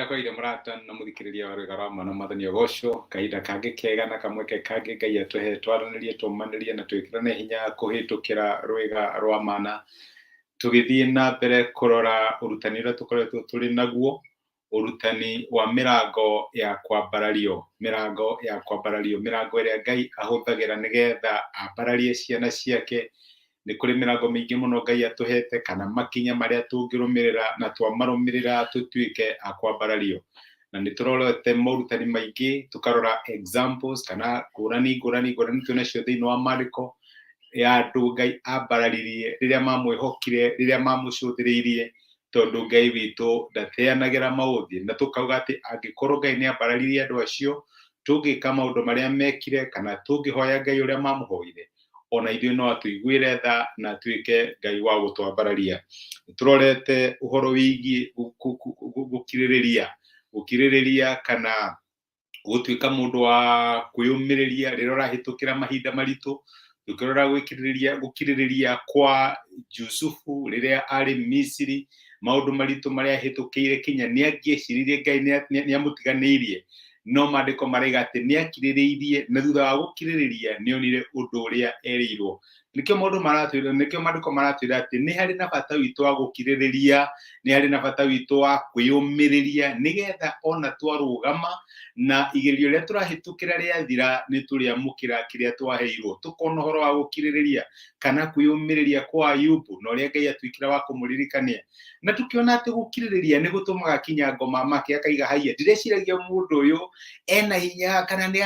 kawaida murata na muthikiriria wa rwega na mathani ogosho kaida kange kega na kamweke kange Ngai atũhe twaranirie tũmanirie na twĩkĩrane hinya kũhĩtũkĩra rwega rwa mana tũgĩthiĩ na mbere kũrora ũrutani ũrĩa tũkoretwo tũrĩ naguo ũrutani wa mĩrango ya kwambarario mĩrango ĩrĩa Ngai ahũthagĩra nĩgetha ambararie ciana ciake nĩ kũrĩ mĩrango mĩingĩ mũno Ngai atũhete kana makinya marĩa tũngĩrũmĩrĩra na twamarũmĩrĩra tũtuĩke a kwambarario na nĩ tũrorete morutani maingĩ tũkarora examples kana ngũrani tuonacio thĩinĩ wa maandĩko ya andũ Ngai ambararirie rĩrĩa mamwĩhokire rĩrĩa mamũcũthĩrĩirie tondũ Ngai witũ ndateanagĩra maũthĩ na tũkauga atĩ angĩkorwo Ngai nĩ ambararirie andũ acio tũngĩka maũndũ marĩa mekire kana tũngĩhoya Ngai ũrĩa mamũhoire ona ithuĩ no atũiguĩre tha na atuĩke Ngai wa gũtwambararia. Tũrorete ũhoro wĩgiĩ gũkirĩrĩria kana gũtuĩka mũndũ wa kwĩyũmĩrĩria rĩrĩa ũrahĩtũkĩra mahinda maritũ tũkĩrora gũkirĩrĩria kwa Jusufu rĩrĩa arĩ Misiri maũndũ maritũ marĩa ahĩtũkĩire kinya nĩangĩeciririe Ngai nĩamũtiganĩirie no maandĩko maraiga atĩ nĩakirĩrĩirie na thutha wa gũkirĩrĩria nĩonire ũndũ ũrĩa erĩirwo nĩkĩo maandĩko maratwĩra atĩ nĩ harĩ na bata witũ wa gũkirĩrĩria nĩ harĩ na bata witũ wa kwĩyũmĩrĩria nĩgetha ona twarũgama na igerio rĩrĩa tũrahĩtũkĩra rĩathira nĩ tũrĩamũkĩra kĩrĩa twaheirwo tũkona ũhoro wa gũkirĩrĩria kana kwĩyũmĩrĩria kwa Ayubu na ũrĩa Ngai atuĩkire wa kũmũririkania na tũkĩona atĩ gũkirĩrĩria nĩ gũtũmaga kinya ngoma make akaiga haiya ndireciiragia mũndũ ũyũ ena hinya kana nĩ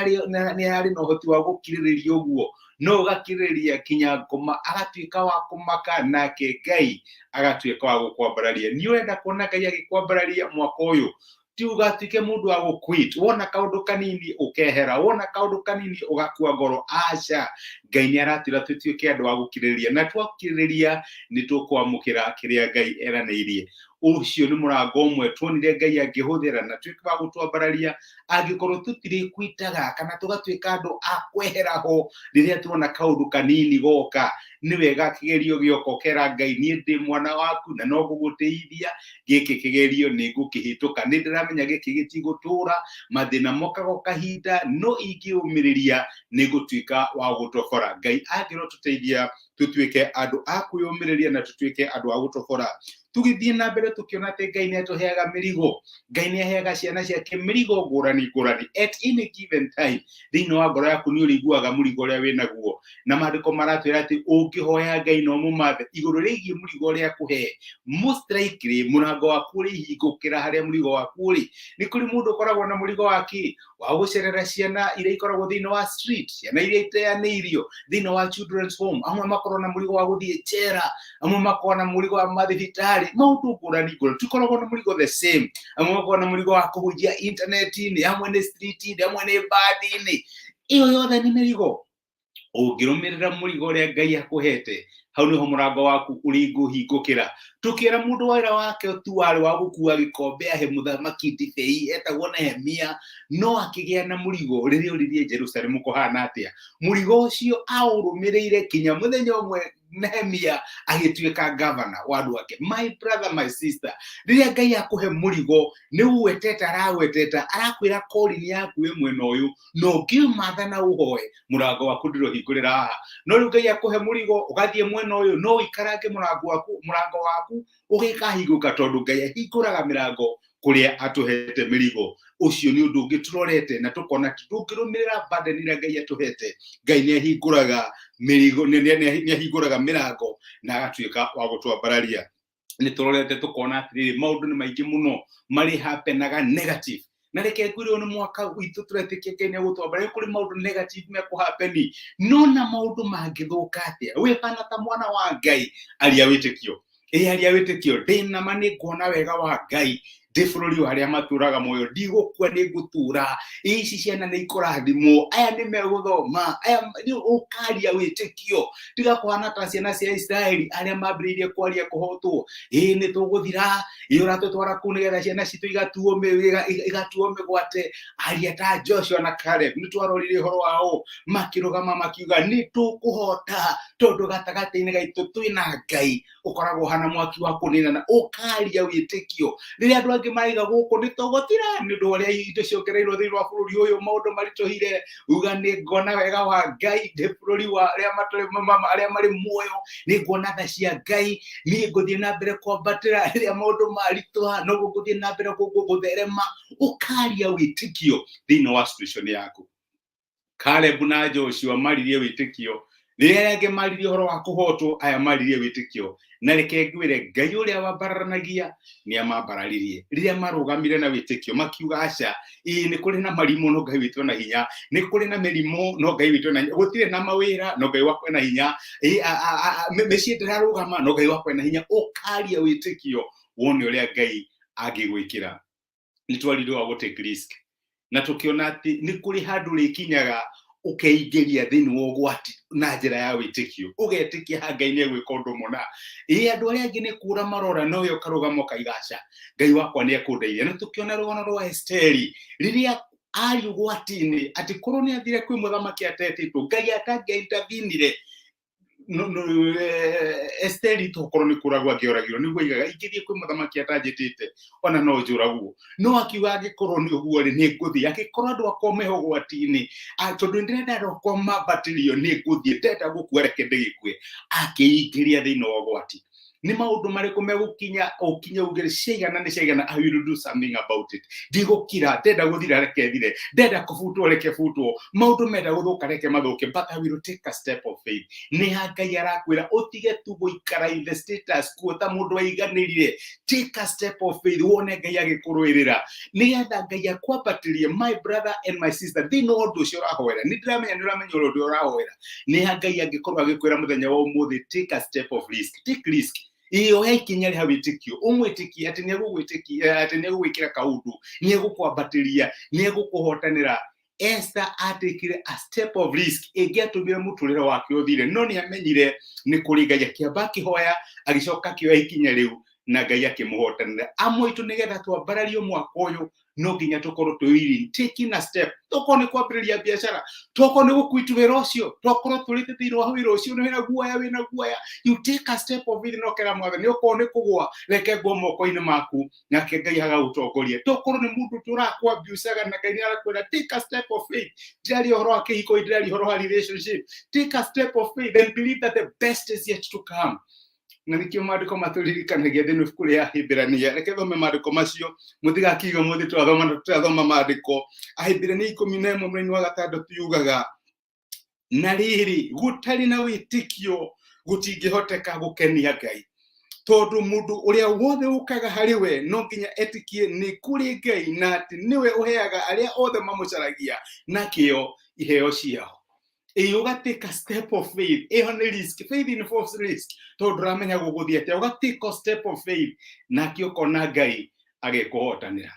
arĩ na ũhoti wa gũkirĩrĩria ũguo no gakirĩrĩria kinya ngoma agatuĩka wa kũmaka nake Ngai agatuĩka wa gũkwambararia nĩ ũrenda kuona Ngai agĩkwambararia mwaka ũyũ tiugatuĩke mũndũ wa gũquit wona kaũndũ kanini ũkehera wona kaũndũ kanini ũgakua ngoro aca Ngai nĩ aratwĩra tũtuĩke andũ wa gũkirĩrĩria na twakirĩrĩria nĩ tũkwamũkĩra kĩrĩa Ngai eranĩirie ũcio nĩ mũrango ũmwe tuonire Ngai angĩhũthĩra na tuĩke wa gũtwambararia angĩkorwo tũtirĩquitaga kana tũgatuĩka andũ a kwehera ho rĩrĩa tuona kaũndũ kanini goka nĩ wega kĩgerio gĩoko kera Ngai niĩ ndĩ mwana waku na no gũgũteithia gĩkĩ kĩgerio nĩ ngũkĩhĩtũka nĩ ndĩramenya gĩkĩ gĩtigũtũra mathĩna mokaga kahinda no ingĩũmĩrĩria nĩ gũtuĩka wa gũtobora Ngai angĩrotũteithia tũtuĩke andũ a kwĩyũmĩrĩria na tũtuĩke andũ a gũtobora tugĩthiĩ na mbere tũkĩona atĩ Ngai nĩ atũheaga mĩrigo Ngai nĩ aheaga ciana ciake mĩrigo ngũrani at any given time thĩinĩ wa ngoro yaku nĩ ũrĩiguaga mũrigo ũrĩa wĩnaguo na maandĩko maratwĩra atĩ ũngĩhoya Ngai na ũmũmathe igũrũ rĩgiĩ mũrigo ũrĩa akũhe most likely mũrango waku ũrĩhingũkĩra harĩa mũrigo waku ũrĩ nĩ kũrĩ mũndũ ũkoragwo na mũrigo wake wa gũcerera ciana iria ikoragwo thĩinĩ wa street ciana iria iteanĩirio thĩinĩ wa children's home amwe makorwo na mũrigo wa gũthiĩ njera amwe makorwo na mũrigo wa mathibitarĩ maũndũ ngũrani tikoragwo na mũrigo the same amwe makorwo na mũrigo wa kũhunjia intaneti-inĩ amwe nĩ street-inĩ amwe nĩ bandi-inĩ iyo yothe nĩ mĩrigo ũngĩrũmĩrĩra mũrigo ũrĩa Ngai akũhete hau nĩho mũrango waku ũrĩhingũkĩra tũkĩera mũndũ wĩra wake tu warĩ wa gũkua gĩkombe ahe mũthamaki ndibei etagwo Nehemia no akĩgĩa na mũrigo rĩrĩa ũrĩthiĩ Jerusalemu kũhana atĩa mũrigo ũcio aũrũmĩrĩire kinya mũthenya ũmwe Nehemia agĩtuĩka governor wa andũ ake my brother my sister rĩrĩa Ngai akũhe mũrigo nĩ aragweteta arakwĩra korini yaku ĩ mwena ũyũ no ngĩmatha na ũhoe mũrango waku ndĩrohingũrĩra haha no rĩu Ngai akũhe mũrigo ũgathiĩ mwena ũyũ no ũikarange mũrango waku ũgĩkahingũka tondũ Ngai ahingũraga mĩrango kũrĩa atũhete mĩrigo ũcio nĩ ũndũ ũngĩ tũrorete na tũkona tũngĩrũmĩrĩra burden iria Ngai atũhete Ngai nĩ ahingũraga mĩrigo nĩ ahingũraga mĩrango na agatuĩka wa gũtwambararia nĩ tũrorete tũkona atĩrĩrĩ maũndũ nĩ maingĩ mũno marĩ hapenaga negative na reke ngwĩrwo nĩ mwaka witũ tũretĩkia Ngai nĩ agũtwambararia kũrĩ maũndũ negative mekũhapeni no na maũndũ mangĩthũka atĩa wĩhana ta mwana wa Ngai aria wĩtĩkio ndĩnama nĩ nguona wega wa Ngai ndĩ bũrũri harĩa matũraga muoyo ndigũkua nĩ ngũtũra ici ciana nĩ ikũrathimwo aya nĩ megũthoma aya nĩ ũkaria wĩtĩkio tiga kũhana ta ciana cia Israeli arĩa mambĩrĩirie kwaria kũhotwo nĩ tũgũthira ũratũtwara kũu nĩgetha ciana citũ igatuo mĩgwate aria ta Joshua na Caleb nĩ twarorire ũhoro wao makĩrũgama makiuga nĩ tũkũhota tondũ gatagatĩ-inĩ gaitũ twĩna Ngai ũkoragwo hana mwaki wa kũninana ũkaria wĩtĩkio rĩrĩa andũ angĩ maiga gũkũ nĩ togotira nĩ ũndũ ũrĩa indo ciongereirwo thĩinĩ wa bũrũri ũyũ maũndũ maritũhire uga nĩ ngona wega wa Ngai ndĩ bũrũri wa arĩa marĩ muoyo nĩ ngona tha cia Ngai niĩ ngũthiĩ na mbere kwambatĩra rĩrĩa maũndũ maritũha no ngũthiĩ na mbere gũtherema ũkaria wĩtĩkio thĩinĩ wa situation yaku. Caleb na Joshua maririe wĩtĩkio rĩrĩa angĩ maririe ũhoro wa kũhotwo aya maririe wĩtĩkio na reke ngwĩre Ngai ũrĩa wambaranagia nĩ amambararirie rĩrĩa marũgamire na wĩtĩkio makiuga aca nĩ kũrĩ na marimũ no Ngai witũ na hinya nĩ kũrĩ na mĩrimũ no Ngai witũ na hinya gũtirĩ na mawĩra no Ngai wakwa na hinya mĩciĩ ndĩrarũgama no Ngai wakwa na hinya ũkaria wĩtĩkio wone ũrĩa Ngai angĩgwĩkĩra. Nĩ twarirwo wa gũtake risk na tukiona atĩ nĩ kũrĩ handũ rĩkinyaga ũkeingĩria thĩinĩ wa ũgwati na njĩra ya wĩtĩkio ũgetĩkia Ngai nĩ egwĩka ũndũ mũna andũ arĩa angĩ nĩ kũra marora no we ũkarũgama ũkaigaca Ngai wakwa nĩ ekũndeithia. Na tukiona rũgano rwa Esteri rĩrĩa arĩ ũgwati-inĩ atĩ korwo nĩ athire kwĩ mũthamaki atetĩtwo Ngai atangĩintervenire Esteri tokorwo nĩ kũragwo angĩoragirwo nĩguo aigaga ingĩthiĩ kwĩ mũthamaki atanjĩtĩte ona no njũragwo no akiuga angĩkorwo nĩ ũguo rĩ nĩ ngũthiĩ angĩkorwo andũ akwa me ũgwati-inĩ tondũ ndĩrenda andũ akwa mambatĩrio nĩ ngũthiĩ ndenda gũkua reke ndĩgĩkue akĩingĩria thĩinĩ wa ũgwati. Nĩ maũndũ marĩkũ megũkinya ugĩre ciagana nĩ ciagana I will do something about it ndigũkira ndenda gũthira reke thire ndenda kũbutwo reke butwo maũndũ menda gũthũka reke mathũke but I will take a step of faith. Nĩ Ngai arakwĩra ũtige tu gũikara in the status quo ta mũndũ aiganĩrire take a step of faith wone Ngai agĩkũrũĩrĩra nĩgetha Ngai akwambatĩrie my brother and my sister thĩinĩ wa ũndũ ũcio ũrahoera nĩ ndĩramenya nĩ ũramenya ũndũ ũrahoera nĩ Ngai angĩkorwo agĩkwĩra mũthenya wa ũmũthĩ take a step of risk take risk oya ikinya rĩa wĩtĩkio ũmwĩtĩkie atĩ nĩ egũgwĩkĩra kaũndũ nĩ egũkwambatĩria nĩ egũkũhotanĩra. Esther atekire a step of risk ĩngĩatũmire mũtũrĩre wake ũthire no nĩ amenyire nĩ kũrĩ Ngai akĩamba akĩhoya agĩcoka akĩoya ikinya rĩu na Ngai akĩmũhotanĩra. Amwe aitũ nĩgetha twambarario mwaka ũyũ no nginya tũkorwo twĩwilling taking a step tokorwo nĩ kwambĩrĩria biacara tokorwo nĩ gũkwitũ wĩra ũcio tokorwo tũrĩte thĩinĩ wa wĩra ũcio wĩna guoya you take a step of faith no kera mwathani okorwo nĩ kũgũa reke ngwa moko-inĩ maku nake Ngai agagũtongoria tokorwo nĩ mũndũ tũrakwambiucaga na Ngai nĩ arakwĩra take a step of faith ndĩraria ũhoro wa kĩhiko ndĩraria ũhoro wa relationship take a step of faith and believe that the best is yet to come. Na nĩkĩo maandĩko matũririkanagia thĩinĩ wa ibuku rĩa Ahĩmbĩrania reke thome maandĩko macio mũtigakiuge mũthĩ tũrathoma maandĩko. Ahĩmbĩrania 11 mweri wa 6 yugaga na rĩrĩ gũtarĩ na wĩtĩkio gũtingĩhoteka gũkenia Ngai tondũ mũndũ ũrĩa wothe ũkaga harĩ we no nginya etĩkie nĩ kũrĩ Ngai na atĩ nĩwe ũheaga arĩa othe mamũcaragia na kĩo iheo ciao. Take a step of faith nĩ risk faith involves risk tondũ ndũramenya gũgũthiĩ atĩa take a step of faith na ũkona Ngai agĩkũhotanĩra.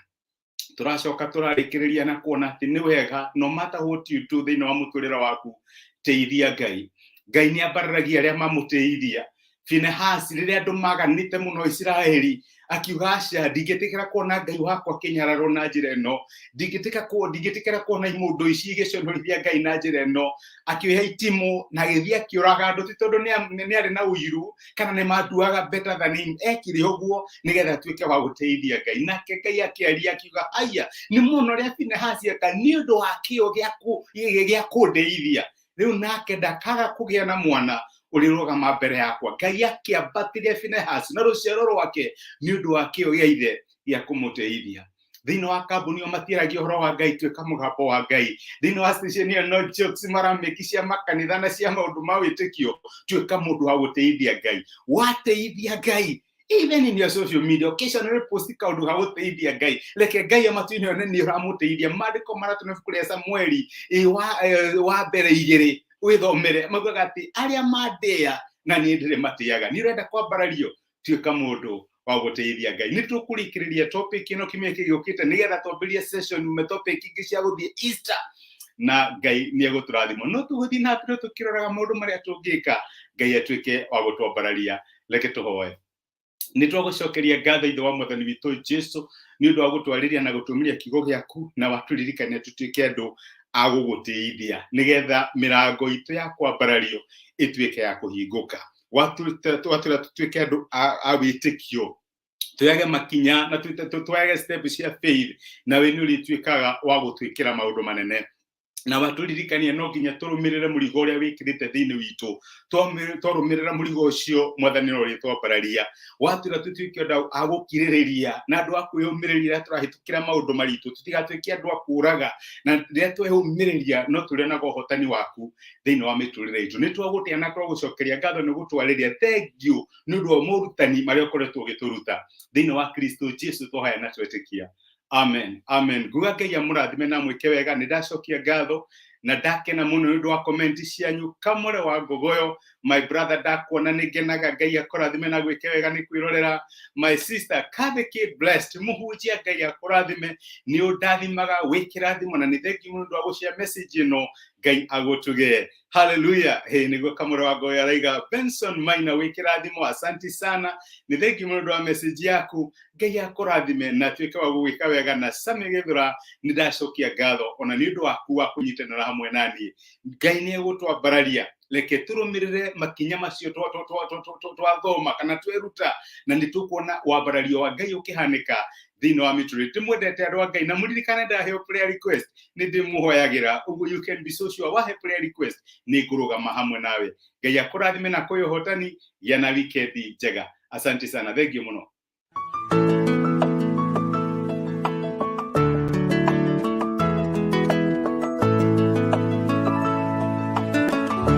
Tũracoka tũrarĩkĩrĩria na kuona atĩ nĩ wega no matter what you do thĩinĩ wa mũtũrĩre waku teithia Ngai. Ngai nĩ ambararagia arĩa mamũteithia. Finehas rĩrĩa andũ maganĩte mũno Isiraeli akiuga aca ndingĩtĩkĩra kuona Ngai wakwa kĩnyararo na njĩra ĩno ndingĩtĩkĩra kuona imũndũ ici igĩconorithia Ngai na njĩra ĩno akĩoya itimũ na agĩthiĩ akĩũraga andũ ti tondũ nĩ arĩ na ũiru kana nĩ manduaga better than him ekire ũguo nĩgetha atuĩke wa gũteithia Ngai. Nake Ngai akĩaria akiuga aya nĩ muona ũrĩa Finehas eka nĩ ũndũ wa kĩo gĩa kũndeithia rĩu nake ndakaga kũgĩa na mwana ũrĩrũgama mbere yakwa. Ngai akĩambatĩria Finehas na rũciaro rwake nĩ ũndũ wa kĩo gĩa ithe gĩa kũmũteithia. Thĩinĩ wa kambuni ĩyo matiaragia ũhoro wa Ngai tuĩka mũgambo wa Ngai. Thĩinĩ wa station ĩyo no jokes marameki cia makanitha na cia maũndũ ma wĩtĩkio tuĩka mũndũ wa gũteithia Ngai. Wateithia Ngai even in your social media occasionally post kaũndũ ga gũteithia Ngai reke Ngai amatu-inĩ ĩyo nĩ ũramũteithia. Maandĩko maratũne ibuku rĩa Samueli wa mbere 2 wĩthomere maugaga atĩ arĩa mandĩa na niĩ ndĩrĩ matĩaga. Nĩ ũrenda kwambarario tuĩka mũndũ wa gũteithia Ngai. Nĩ tũkũrĩkĩrĩria topic ĩno kiumia gĩũkĩte nĩgetha twambĩrĩrie session topic ingĩ cia gũthiĩ Easter na Ngai nĩ egũtũrathima. No tũgũthiĩ na mbere tũkĩroraga maũndũ marĩa tũngĩka Ngai atuĩke wa gũtwambararia. Reke tũhoe. Nĩ twagũcokeria ngatho ithe wa Mwathani witũ Jesũ nĩ ũndũ wa gũtwarĩria na gũtũmĩria kiugo gĩaku na watũririkania tũtuĩke andũ a gũgũteithia nĩgetha mĩrango itũ ya kwambarario ĩtuĩke ya kũhingũka. Watwĩra tũtuĩke andũ a wĩtĩkio tuyage makinya na tuyage step cia faith na we nĩ ũrĩtuĩkaga wa gũtwĩkĩra maũndũ manene na watũririkania no nginya tũrũmĩrĩre mũrigo ũrĩa wĩkĩrĩte thĩinĩ witũ twarũmĩrĩra mũrigo ũcio mwathani no ũrĩtwambararia watwĩra tũtuĩke andũ a gũkirĩrĩria na andũ a kwĩyũmĩrĩria tũrahĩtũkĩra maũndũ maritũ tũtigatuĩke andũ a kũũraga na rĩrĩa twehũmĩrĩria no tũrĩonaga ũhotani waku thĩinĩ wa mĩtũrĩre itũ nĩ twagũtĩa na gũcokeria ngatho nĩ gũtwarĩria thengiũ nĩ ũndũ wa morutani marĩa ũkoretwo ũgĩtũruta thĩinĩ wa Kristo Jesũ tũhoya na twetĩkia. Amen. Amen. Guga Ngai amũrathime na mwĩke wega nĩ ndacokia ngatho na ndakena mũno nĩ ũndũ wa comment cianyu Kamũre wa Ngogoyo my brother ndakuona nĩ ngenaga Ngai akũrathime na gwĩke wega nĩ kwĩrorera my sister Kathike blessed mũhunjia Ngai akũrathime nĩ ũndathimaga wĩkĩrathimo na nĩ thengiũ mũno nĩ ũndũ wa gũshare message ĩno Ngai agũtũgee. Hallelujah. Hey, nĩguo Kamũre wa Ngogoyo araiga Benson Maina wĩkĩrathimo asante sana nĩ thengiũ mũno nĩ ũndũ wa message yaku Ngai akũrathime na tuĩke wa gwĩka wega na Sami Gĩthũra nĩ ndacokia ngatho ona nĩ ũndũ waku wa kũnyitanĩra hamwe naniĩ Ngai nĩ egũtwambararia reke tũrũmĩrĩre makinya macio twathoma kana tweruta na nĩ tũkuona wambarario wa Ngai ũkĩhanĩka thĩinĩ wa mĩtũrĩre ndĩmwendete andũ a Ngai na mũririkane ndaheo prayer request nĩ ndĩmũhoyagĩra ũguo you can be so sure wahe prayer request nĩ ngũrũgama hamwe nawe Ngai akũrathime na kwĩ ũhotani gĩa na wikendi njega asante sana thengiũ mũno.